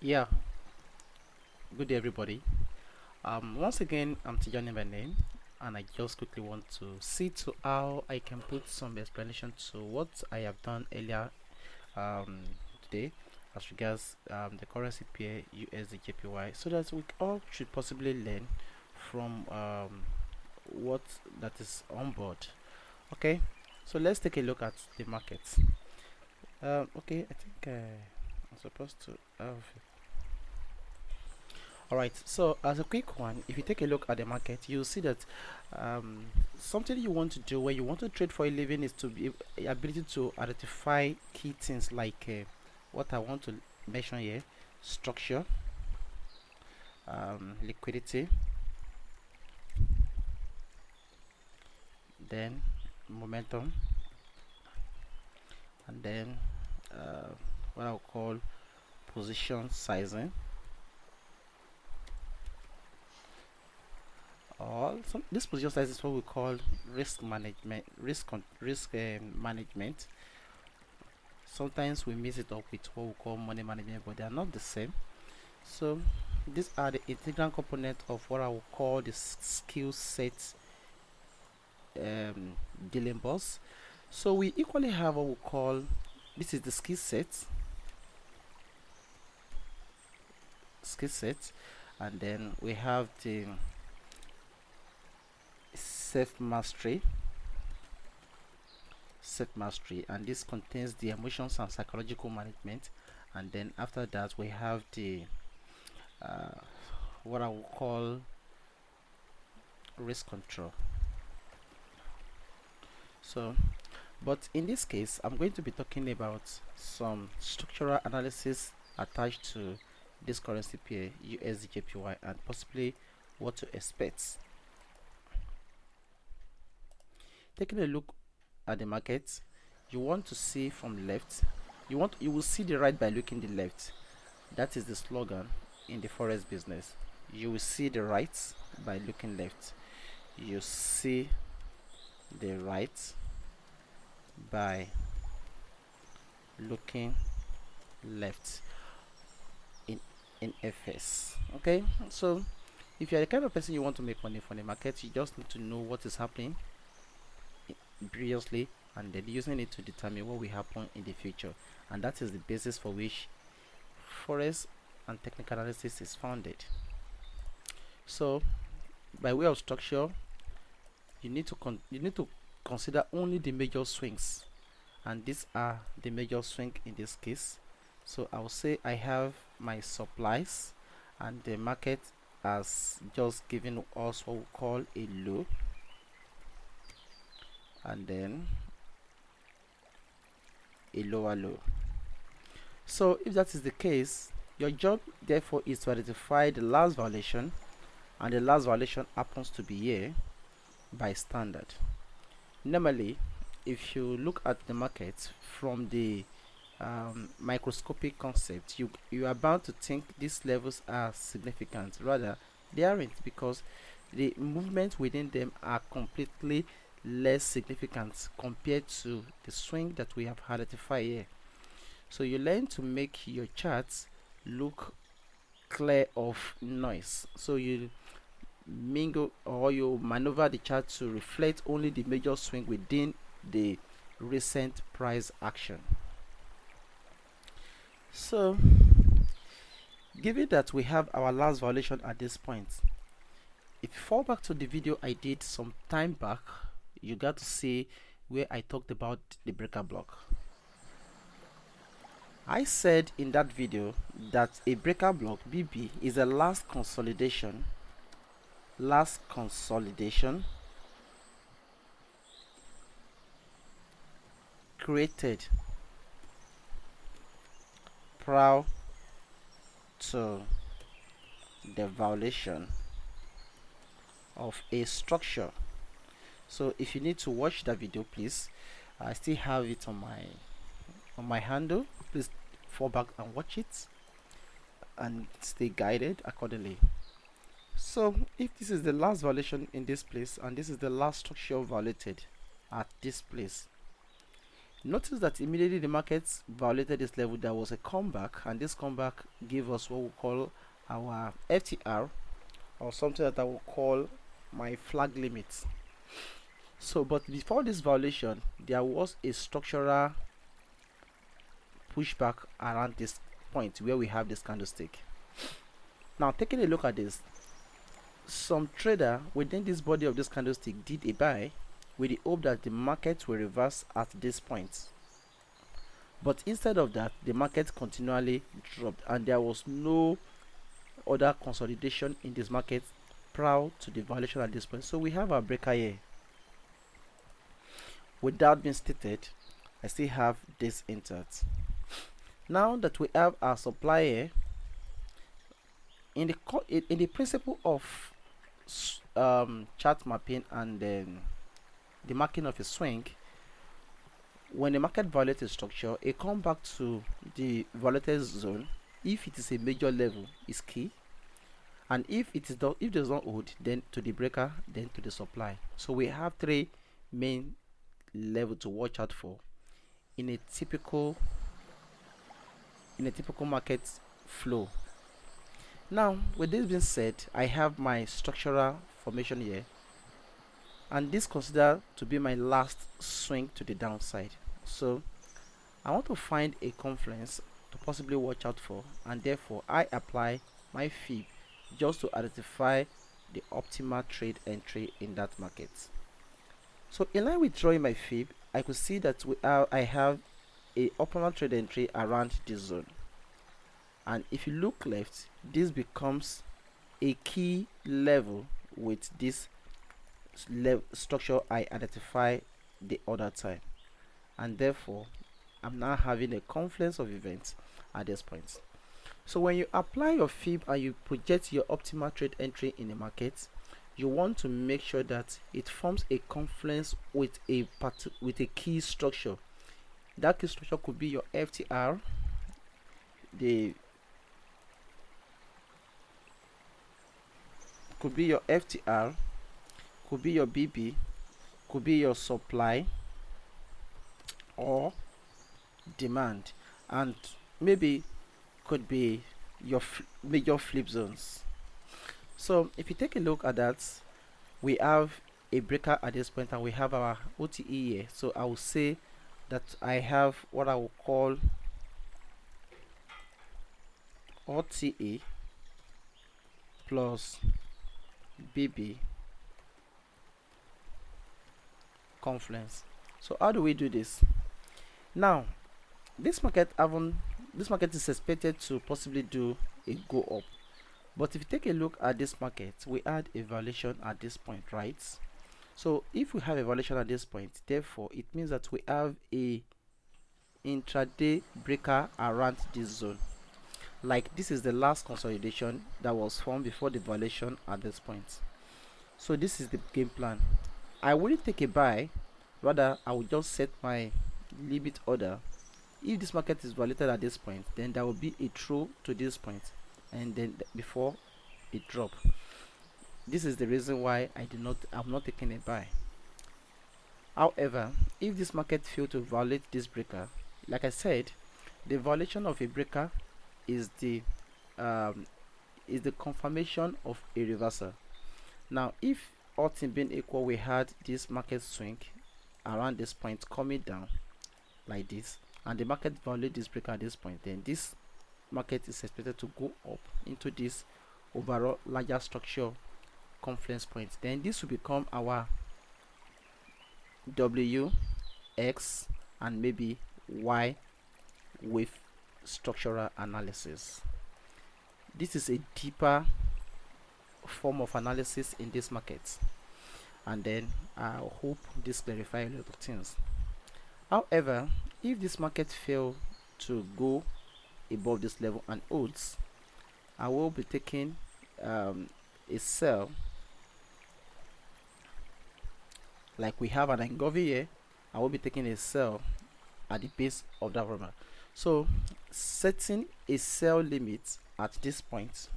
Yeah, good day everybody. Once again, I'm Tijani by name, and I just quickly want to see to how I can put some explanation to what I have done earlier today as regards the currency pair USDJPY, so that we all should possibly learn from what that is on board. Okay, so let's take a look at the market. Okay, I think I'm supposed to have. Alright, so as a quick one, if you take a look at the market, you'll see that um, something you want to do when you want to trade for a living is to be ability to identify key things like what I want to mention here: structure, liquidity, then momentum, and then uh, what I'll call position sizing. This position size is what we call risk management, management. Sometimes we mix it up with what we call money management, but they are not the same. So these are the integral component of what I will call the skill set dealing boss. So we equally have what we call, this is the skill set, and then we have the self mastery, and this contains the emotions and psychological management. And then after that we have the uh, what I will call risk control. So but in this case I'm going to be talking about some structural analysis attached to this currency pair USDJPY and possibly what to expect. Taking a look at the market, you want to see from left, you will see the right by looking the left. That is the slogan in the forex business. You will see the right by looking left. You see the right by looking left in FS. Okay, so if you're the kind of person you want to make money from the market, you just need to know what is happening previously and then using it to determine what will happen in the future, and that is the basis for which forex and technical analysis is founded. So by way of structure, you need to consider only the major swings, and these are the major swing in this case. So I will say I have my supplies, and the market has just given us what we call a low, and then a lower low. So if that is the case, your job therefore is to identify the last violation, and the last violation happens to be here by standard. Normally, if you look at the market from the microscopic concept, you are bound to think these levels are significant. Rather, they aren't, because the movement within them are completely less significant compared to the swing that we have identified here. So you learn to make your charts look clear of noise. So you mingle or you maneuver the chart to reflect only the major swing within the recent price action. So given that we have our last violation at this point, if you fall back to the video I did some time back, you got to see where I talked about the breaker block. I said in that video that a breaker block BB is a last consolidation created prior to the violation of a structure. So if you need to watch that video, please, I still have it on my handle. Please fall back and watch it and stay guided accordingly. So if this is the last violation in this place and this is the last structure violated at this place, Notice that immediately the market violated this level, there was a comeback, and this comeback gave us what we call our FTR, or something that I will call my flag limit. So, but before this violation, there was a structural pushback around this point where we have this candlestick. Now, taking a look at this, some trader within this body of this candlestick did a buy with the hope that the market will reverse at this point. But instead of that, the market continually dropped, and there was no other consolidation in this market prior to the violation at this point. So we have our breaker here. Without being stated, I still have this intact. Now that we have our supply here, in the principle of chart mapping and then the marking of a swing, when the market violates a structure, a comeback to the violated zone, if it is a major level, is key. And if it does not hold, then to the breaker, then to the supply. So we have three main levels to watch out for in a typical market flow. Now, with this being said, I have my structural formation here, and this considered to be my last swing to the downside. So I want to find a confluence to possibly watch out for, and therefore I apply my fib just to identify the optimal trade entry in that market. So in line with drawing my fib, I could see that I have a optimal trade entry around this zone, and if you look left, this becomes a key level with this structure I identify the other time, and therefore I'm now having a confluence of events at this point. So when you apply your fib and you project your optimal trade entry in the market, you want to make sure that it forms a confluence with a key structure. That key structure could be your FTR, could be your FTR, could be your BB, could be your supply or demand, and maybe could be your major flip zones. So if you take a look at that, we have a breaker at this point and we have our OTE here. So I will say that I have what I will call OTE plus BB confluence. So how do we do this? Now this market is expected to possibly do a go up, but if you take a look at this market, we had a violation at this point, right? So if we have a violation at this point, therefore it means that we have a intraday breaker around this zone. Like this is the last consolidation that was formed before the violation at this point. So this is the game plan. I wouldn't take a buy, rather I will just set my limit order. If this market is violated at this point, then there will be a throw to this point, and then before it drop. This is the reason why I'm not taking a buy. However, if this market fails to violate this breaker, like I said, the violation of a breaker is the confirmation of a reversal. Now if all things being equal, we had this market swing around this point coming down like this, and the market violate this breaker at this point, then this market is expected to go up into this overall larger structure confluence point. Then this will become our W, X, and maybe Y with structural analysis. This is a deeper form of analysis in this market, and then I hope this clarifies a lot of things. However, if this market fails to go above this level and holds, I will be taking a sell, like we have an engulfing here. I will be taking a sell at the base of that rubber. So setting a sell limit at this point,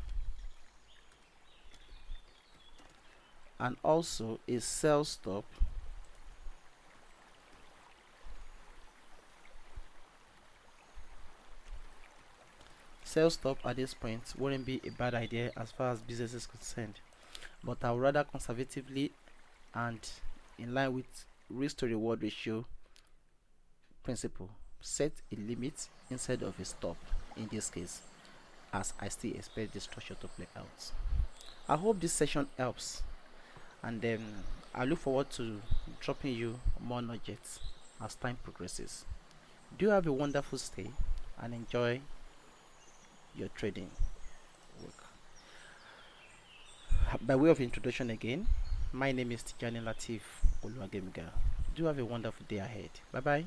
and also a sell stop sell stop at this point wouldn't be a bad idea as far as business is concerned, but I would rather conservatively and in line with risk to reward ratio principle set a limit instead of a stop in this case, as I still expect the structure to play out. I hope this session helps, and I look forward to dropping you more nuggets as time progresses. Do have a wonderful stay and enjoy your trading work. By way of introduction again, my name is Tijani Latif Oluwagemiga. Do have a wonderful day ahead. Bye bye.